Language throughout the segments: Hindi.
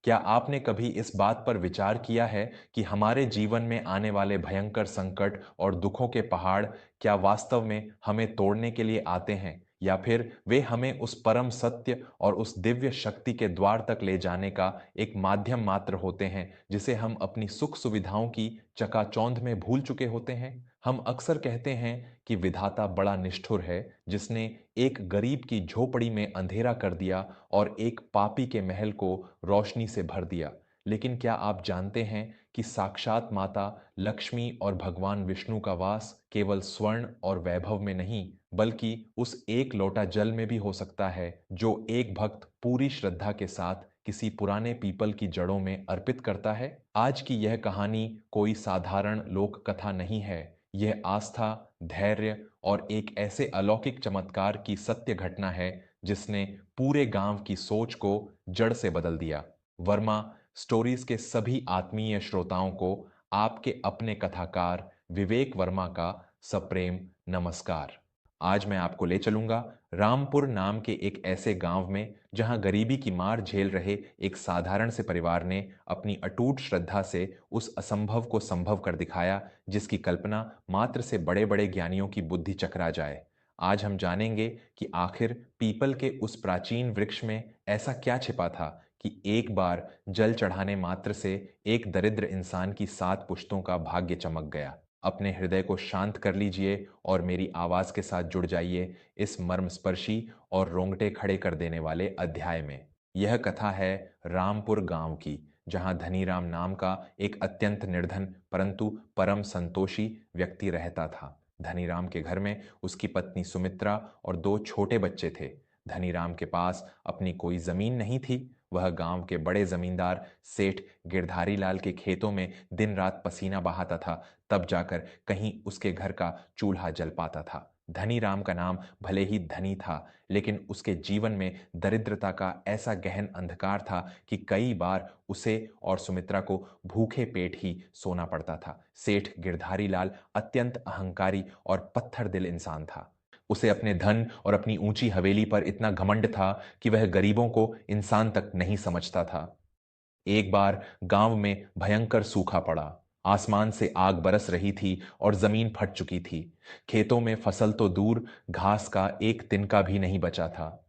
क्या आपने कभी इस बात पर विचार किया है कि हमारे जीवन में आने वाले भयंकर संकट और दुखों के पहाड़ क्या वास्तव में हमें तोड़ने के लिए आते हैं, या फिर वे हमें उस परम सत्य और उस दिव्य शक्ति के द्वार तक ले जाने का एक माध्यम मात्र होते हैं, जिसे हम अपनी सुख सुविधाओं की चकाचौंध में भूल चुके होते हैं? हम अक्सर कहते हैं कि विधाता बड़ा निष्ठुर है, जिसने एक गरीब की झोपड़ी में अंधेरा कर दिया और एक पापी के महल को रोशनी से भर दिया। लेकिन क्या आप जानते हैं कि साक्षात माता लक्ष्मी और भगवान विष्णु का वास केवल स्वर्ण और वैभव में नहीं, बल्कि उस एक लोटा जल में भी हो सकता है जो एक भक्त पूरी श्रद्धा के साथ किसी पुराने पीपल की जड़ों में अर्पित करता है? आज की यह कहानी कोई साधारण लोक कथा नहीं है। यह आस्था, धैर्य और एक ऐसे अलौकिक चमत्कार की सत्य घटना है जिसने पूरे गांव की सोच को जड़ से बदल दिया। वर्मा स्टोरीज के सभी आत्मीय श्रोताओं को आपके अपने कथाकार विवेक वर्मा का सप्रेम नमस्कार। आज मैं आपको ले चलूंगा रामपुर नाम के एक ऐसे गांव में जहां गरीबी की मार झेल रहे एक साधारण से परिवार ने अपनी अटूट श्रद्धा से उस असंभव को संभव कर दिखाया जिसकी कल्पना मात्र से बड़े बड़े ज्ञानियों की बुद्धि चकरा जाए। आज हम जानेंगे कि आखिर पीपल के उस प्राचीन वृक्ष में ऐसा क्या छिपा था कि एक बार जल चढ़ाने मात्र से एक दरिद्र इंसान की 7 पुश्तों का भाग्य चमक गया। अपने हृदय को शांत कर लीजिए और मेरी आवाज के साथ जुड़ जाइए इस मर्मस्पर्शी और रोंगटे खड़े कर देने वाले अध्याय में। यह कथा है रामपुर गांव की, जहां धनीराम नाम का एक अत्यंत निर्धन परंतु परम संतोषी व्यक्ति रहता था। धनीराम के घर में उसकी पत्नी सुमित्रा और 2 छोटे बच्चे थे। धनीराम के पास अपनी कोई जमीन नहीं थी। वह गांव के बड़े जमींदार सेठ गिरधारी लाल के खेतों में दिन रात पसीना बहाता था, तब जाकर कहीं उसके घर का चूल्हा जल पाता था। धनीराम का नाम भले ही धनी था, लेकिन उसके जीवन में दरिद्रता का ऐसा गहन अंधकार था कि कई बार उसे और सुमित्रा को भूखे पेट ही सोना पड़ता था। सेठ गिरधारी लाल अत्यंत अहंकारी और पत्थर दिल इंसान था। उसे अपने धन और अपनी ऊंची हवेली पर इतना घमंड था कि वह गरीबों को इंसान तक नहीं समझता था। एक बार गांव में भयंकर सूखा पड़ा। आसमान से आग बरस रही थी और जमीन फट चुकी थी। खेतों में फसल तो दूर, घास का एक तिनका भी नहीं बचा था।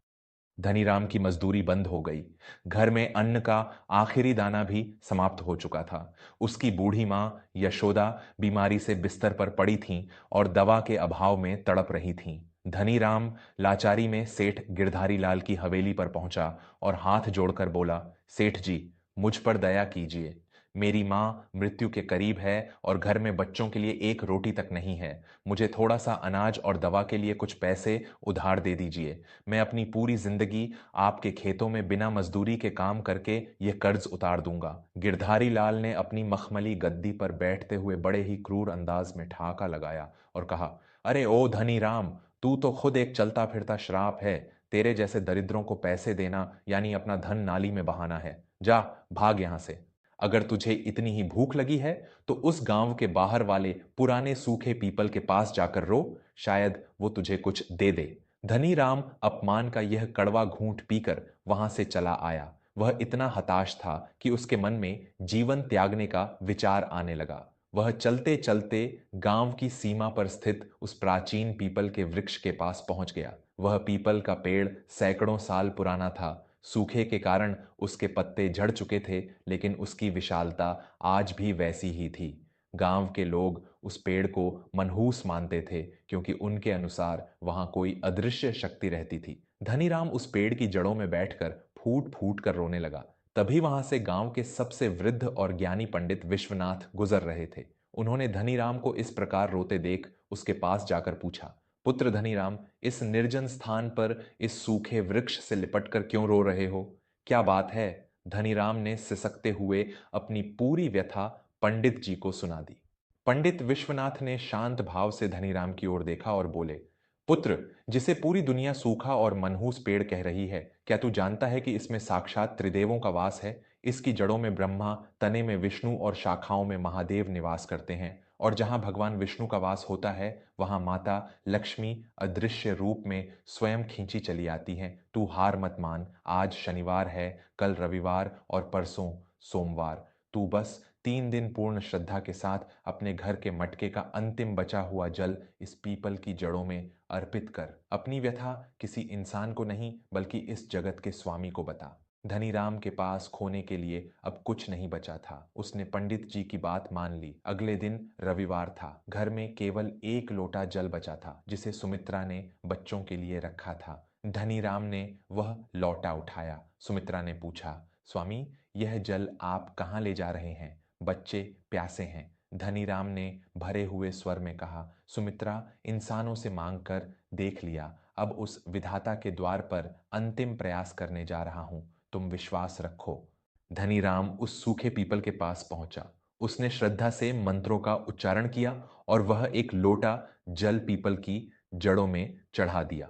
धनीराम की मजदूरी बंद हो गई। घर में अन्न का आखिरी दाना भी समाप्त हो चुका था। उसकी बूढ़ी मां यशोदा बीमारी से बिस्तर पर पड़ी थीं और दवा के अभाव में तड़प रही थीं। धनीराम लाचारी में सेठ गिरधारी लाल की हवेली पर पहुंचा और हाथ जोड़कर बोला, सेठ जी, मुझ पर दया कीजिए। मेरी मां मृत्यु के करीब है और घर में बच्चों के लिए एक रोटी तक नहीं है। मुझे थोड़ा सा अनाज और दवा के लिए कुछ पैसे उधार दे दीजिए। मैं अपनी पूरी जिंदगी आपके खेतों में बिना मजदूरी के काम करके यह कर्ज उतार दूंगा। गिरधारी लाल ने अपनी मखमली गद्दी पर बैठते हुए बड़े ही क्रूर अंदाज में ठहाका लगाया और कहा, अरे ओ धनी राम, तू तो खुद एक चलता फिरता श्राप है। तेरे जैसे दरिद्रों को पैसे देना यानी अपना धन नाली में बहाना है। जा, भाग यहां से। अगर तुझे इतनी ही भूख लगी है तो उस गांव के बाहर वाले पुराने सूखे पीपल के पास जाकर रो, शायद वो तुझे कुछ दे दे। धनीराम अपमान का यह कड़वा घूंट पीकर वहां से चला आया। वह इतना हताश था कि उसके मन में जीवन त्यागने का विचार आने लगा। वह चलते चलते गांव की सीमा पर स्थित उस प्राचीन पीपल के वृक्ष के पास पहुंच गया। वह पीपल का पेड़ सैकड़ों साल पुराना था। सूखे के कारण उसके पत्ते झड़ चुके थे, लेकिन उसकी विशालता आज भी वैसी ही थी। गांव के लोग उस पेड़ को मनहूस मानते थे, क्योंकि उनके अनुसार वहां कोई अदृश्य शक्ति रहती थी। धनीराम उस पेड़ की जड़ों में बैठकर फूट फूट कर रोने लगा। तभी वहां से गांव के सबसे वृद्ध और ज्ञानी पंडित विश्वनाथ गुजर रहे थे। उन्होंने धनीराम को इस प्रकार रोते देख उसके पास जाकर पूछा, पुत्र धनीराम, इस निर्जन स्थान पर इस सूखे वृक्ष से लिपटकर क्यों रो रहे हो? क्या बात है? धनीराम ने सिसकते हुए अपनी पूरी व्यथा पंडित जी को सुना दी। पंडित विश्वनाथ ने शांत भाव से धनीराम की ओर देखा और बोले, पुत्र, जिसे पूरी दुनिया सूखा और मनहूस पेड़ कह रही है, क्या तू जानता है कि इसमें साक्षात त्रिदेवों का वास है? इसकी जड़ों में ब्रह्मा, तने में विष्णु और शाखाओं में महादेव निवास करते हैं। और जहां भगवान विष्णु का वास होता है वहां माता लक्ष्मी अदृश्य रूप में स्वयं खींची चली आती हैं। तू हार मत मान, आज शनिवार है, कल रविवार और परसों सोमवार। तू बस 3 दिन पूर्ण श्रद्धा के साथ अपने घर के मटके का अंतिम बचा हुआ जल इस पीपल की जड़ों में अर्पित कर। अपनी व्यथा किसी इंसान को नहीं बल्कि इस जगत के स्वामी को बता। धनीराम के पास खोने के लिए अब कुछ नहीं बचा था। उसने पंडित जी की बात मान ली। अगले दिन रविवार था। घर में केवल एक लोटा जल बचा था जिसे सुमित्रा ने बच्चों के लिए रखा था। धनीराम ने वह लोटा उठाया। सुमित्रा ने पूछा, स्वामी, यह जल आप कहाँ ले जा रहे हैं? बच्चे प्यासे हैं। धनीराम ने भरे हुए स्वर में कहा, सुमित्रा, इंसानों से मांग कर देख लिया, अब उस विधाता के द्वार पर अंतिम प्रयास करने जा रहा हूं, तुम विश्वास रखो। धनीराम उस सूखे पीपल के पास पहुंचा। उसने श्रद्धा से मंत्रों का उच्चारण किया और वह एक लोटा जल पीपल की जड़ों में चढ़ा दिया।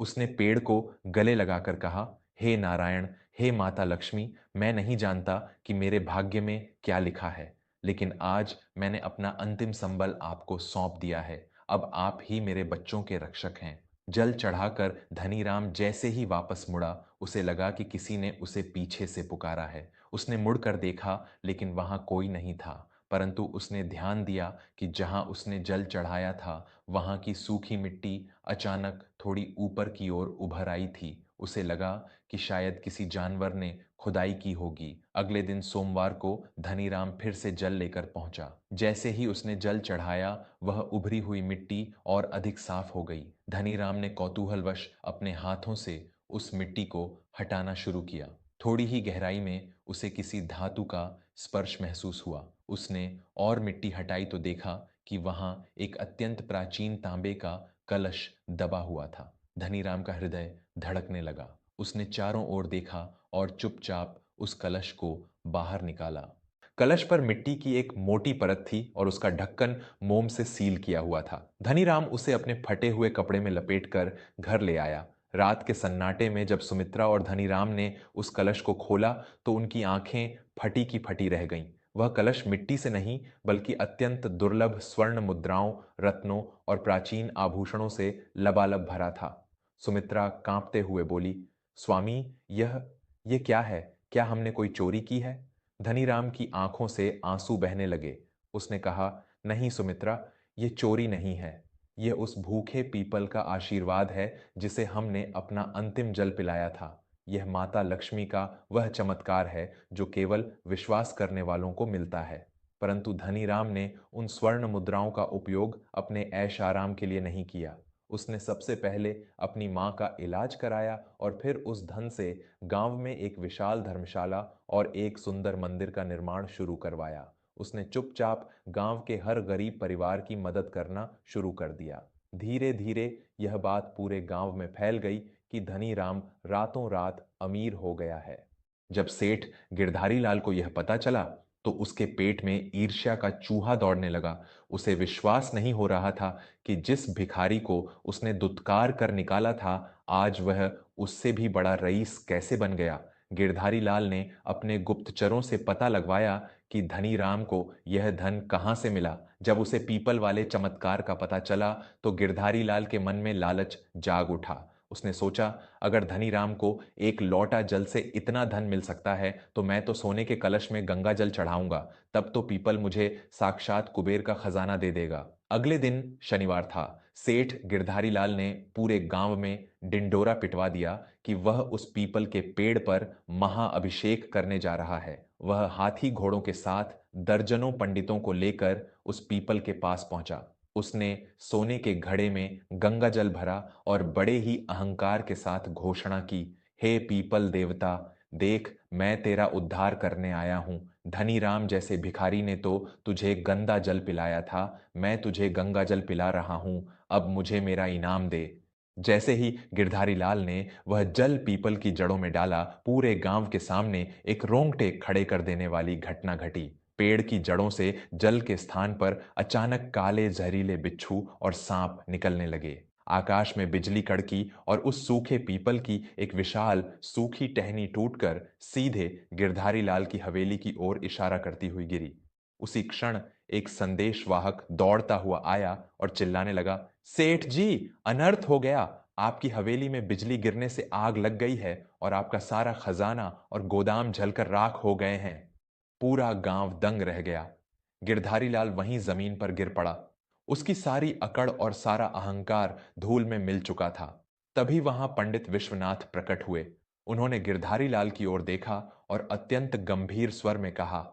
उसने पेड़ को गले लगाकर कहा, हे नारायण, हे माता लक्ष्मी, मैं नहीं जानता कि मेरे भाग्य में क्या लिखा है, लेकिन आज मैंने अपना अंतिम संबल आपको सौंप दिया है। अब आप ही मेरे बच्चों के रक्षक हैं। जल चढ़ाकर धनीराम जैसे ही वापस मुड़ा, उसे लगा कि किसी ने उसे पीछे से पुकारा है। उसने मुड़कर देखा, लेकिन वहां कोई नहीं था, परंतु उसने ध्यान दिया कि जहां उसने जल चढ़ाया था वहां की सूखी मिट्टी अचानक थोड़ी ऊपर की ओर उभर आई थी। उसे लगा कि शायद किसी जानवर ने खुदाई की होगी। अगले दिन सोमवार को धनीराम फिर से जल लेकर पहुंचा। जैसे ही उसने जल चढ़ाया वह उभरी हुई मिट्टी और अधिक साफ हो गई। धनीराम ने कौतूहलवश अपने हाथों से उस मिट्टी को हटाना शुरू किया। थोड़ी ही गहराई में उसे किसी धातु का स्पर्श महसूस हुआ। उसने और मिट्टी हटाई तो देखा कि वहां एक अत्यंत प्राचीन तांबे का कलश दबा हुआ था। धनीराम का हृदय धड़कने लगा। उसने चारों ओर देखा और चुपचाप उस कलश को बाहर निकाला। कलश पर मिट्टी की एक मोटी परत थी और उसका ढक्कन मोम से सील किया हुआ था। धनीराम उसे अपने फटे हुए कपड़े में लपेटकर घर ले आया। रात के सन्नाटे में जब सुमित्रा और धनीराम ने उस कलश को खोला तो उनकी आंखें फटी की फटी रह गईं। वह कलश मिट्टी से नहीं बल्कि अत्यंत दुर्लभ स्वर्ण मुद्राओं, रत्नों और प्राचीन आभूषणों से लबालब भरा था। सुमित्रा कांपते हुए बोली, स्वामी, यह क्या है? क्या हमने कोई चोरी की है? धनीराम की आंखों से आंसू बहने लगे। उसने कहा, नहीं सुमित्रा, ये चोरी नहीं है। यह उस भूखे पीपल का आशीर्वाद है जिसे हमने अपना अंतिम जल पिलाया था। यह माता लक्ष्मी का वह चमत्कार है जो केवल विश्वास करने वालों को मिलता है। परंतु धनीराम ने उन स्वर्ण मुद्राओं का उपयोग अपने ऐश आराम के लिए नहीं किया। उसने सबसे पहले अपनी माँ का इलाज कराया और फिर उस धन से गांव में एक विशाल धर्मशाला और एक सुंदर मंदिर का निर्माण शुरू करवाया। उसने चुपचाप गांव के हर गरीब परिवार की मदद करना शुरू कर दिया। धीरे धीरे यह बात पूरे गांव में फैल गई कि धनीराम रातों रात अमीर हो गया है। जब सेठ गिरधारी लाल को यह पता चला तो उसके पेट में ईर्ष्या का चूहा दौड़ने लगा। उसे विश्वास नहीं हो रहा था कि जिस भिखारी को उसने दुत्कार कर निकाला था आज वह उससे भी बड़ा रईस कैसे बन गया। गिरधारी लाल ने अपने गुप्तचरों से पता लगवाया कि धनीराम को यह धन कहाँ से मिला। जब उसे पीपल वाले चमत्कार का पता चला तो गिरधारी लाल के मन में लालच जाग उठा। उसने सोचा, अगर धनीराम को एक लोटा जल से इतना धन मिल सकता है तो मैं तो सोने के कलश में गंगा जल चढ़ाऊंगा, तब तो पीपल मुझे साक्षात कुबेर का खजाना दे देगा। अगले दिन शनिवार था। सेठ गिरधारी लाल ने पूरे गांव में डिंडोरा पिटवा दिया कि वह उस पीपल के पेड़ पर महाअभिषेक करने जा रहा है। वह हाथी घोड़ों के साथ दर्जनों पंडितों को लेकर उस पीपल के पास पहुंचा। उसने सोने के घड़े में गंगा जल भरा और बड़े ही अहंकार के साथ घोषणा की, हे पीपल देवता, देख, मैं तेरा उद्धार करने आया हूं। धनीराम जैसे भिखारी ने तो तुझे गंदा जल पिलाया था, मैं तुझे गंगा जल पिला रहा हूं, अब मुझे मेरा इनाम दे। जैसे ही गिरधारी लाल ने वह जल पीपल की जड़ों में डाला, पूरे गांव के सामने एक रोंगटे खड़े कर देने वाली घटना घटी। पेड़ की जड़ों से जल के स्थान पर अचानक काले जहरीले बिच्छू और सांप निकलने लगे। आकाश में बिजली कड़की और उस सूखे पीपल की एक विशाल सूखी टहनी टूटकर सीधे गिरधारी लाल की हवेली की ओर इशारा करती हुई गिरी। उसी क्षण एक संदेशवाहक दौड़ता हुआ आया और चिल्लाने लगा, सेठ जी, अनर्थ हो गया। आपकी हवेली में बिजली गिरने से आग लग गई है और आपका सारा खजाना और गोदाम जलकर राख हो गए हैं। पूरा गांव दंग रह गया। गिरधारी लाल वहीं जमीन पर गिर पड़ा। उसकी सारी अकड़ और सारा अहंकार धूल में मिल चुका था। तभी वहां पंडित विश्वनाथ प्रकट हुए। उन्होंने गिरधारी लाल की ओर देखा और अत्यंत गंभीर स्वर में कहा,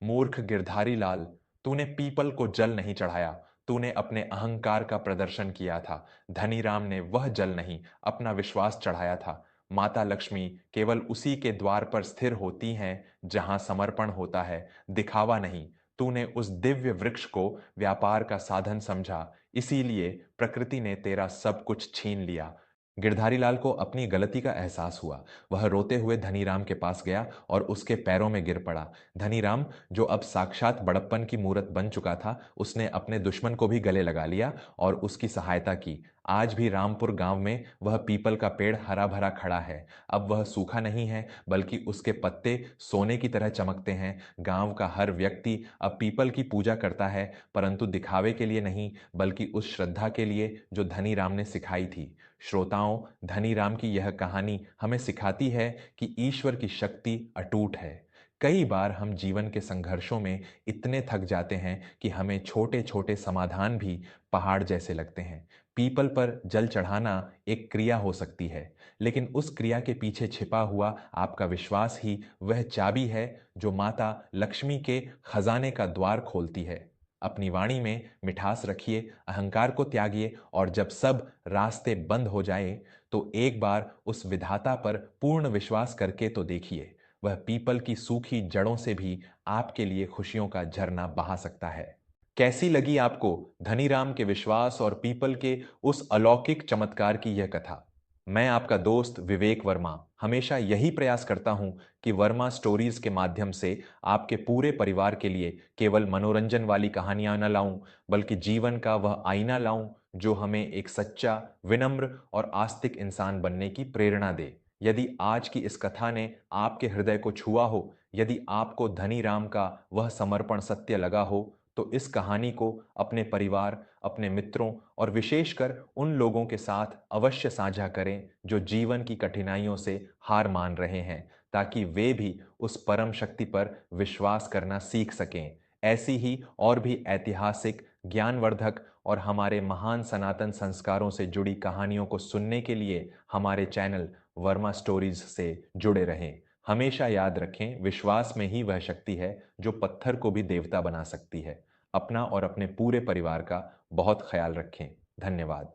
मूर्ख गिरधारी लाल, तूने पीपल को जल नहीं चढ़ाया, तूने अपने अहंकार का प्रदर्शन किया था। धनीराम ने वह जल नहीं, अपना विश्वास चढ़ाया था। माता लक्ष्मी केवल उसी के द्वार पर स्थिर होती हैं जहां समर्पण होता है, दिखावा नहीं। तूने उस दिव्य वृक्ष को व्यापार का साधन समझा, इसीलिए प्रकृति ने तेरा सब कुछ छीन लिया। गिरधारी लाल को अपनी गलती का एहसास हुआ। वह रोते हुए धनीराम के पास गया और उसके पैरों में गिर पड़ा। धनीराम, जो अब साक्षात बड़प्पन की मूरत बन चुका था, उसने अपने दुश्मन को भी गले लगा लिया और उसकी सहायता की। आज भी रामपुर गांव में वह पीपल का पेड़ हरा भरा खड़ा है। अब वह सूखा नहीं है, बल्कि उसके पत्ते सोने की तरह चमकते हैं। गांव का हर व्यक्ति अब पीपल की पूजा करता है, परंतु दिखावे के लिए नहीं, बल्कि उस श्रद्धा के लिए जो धनीराम ने सिखाई थी। श्रोताओं, धनीराम की यह कहानी हमें सिखाती है कि ईश्वर की शक्ति अटूट है। कई बार हम जीवन के संघर्षों में इतने थक जाते हैं कि हमें छोटे छोटे समाधान भी पहाड़ जैसे लगते हैं। पीपल पर जल चढ़ाना एक क्रिया हो सकती है, लेकिन उस क्रिया के पीछे छिपा हुआ आपका विश्वास ही वह चाबी है जो माता लक्ष्मी के खजाने का द्वार खोलती है। अपनी वाणी में मिठास रखिए, अहंकार को त्यागिए और जब सब रास्ते बंद हो जाए तो एक बार उस विधाता पर पूर्ण विश्वास करके तो देखिए। वह पीपल की सूखी जड़ों से भी आपके लिए खुशियों का झरना बहा सकता है। कैसी लगी आपको धनीराम के विश्वास और पीपल के उस अलौकिक चमत्कार की यह कथा? मैं आपका दोस्त विवेक वर्मा हमेशा यही प्रयास करता हूं कि वर्मा स्टोरीज के माध्यम से आपके पूरे परिवार के लिए केवल मनोरंजन वाली कहानियां न लाऊं, बल्कि जीवन का वह आईना लाऊं जो हमें एक सच्चा, विनम्र और आस्तिक इंसान बनने की प्रेरणा दे। यदि आज की इस कथा ने आपके हृदय को छुआ हो, यदि आपको धनीराम का वह समर्पण सत्य लगा हो, तो इस कहानी को अपने परिवार, अपने मित्रों और विशेषकर उन लोगों के साथ अवश्य साझा करें जो जीवन की कठिनाइयों से हार मान रहे हैं, ताकि वे भी उस परम शक्ति पर विश्वास करना सीख सकें। ऐसी ही और भी ऐतिहासिक, ज्ञानवर्धक और हमारे महान सनातन संस्कारों से जुड़ी कहानियों को सुनने के लिए हमारे चैनल वर्मा स्टोरीज से जुड़े रहें। हमेशा याद रखें, विश्वास में ही वह शक्ति है जो पत्थर को भी देवता बना सकती है। अपना और अपने पूरे परिवार का बहुत ख्याल रखें। धन्यवाद।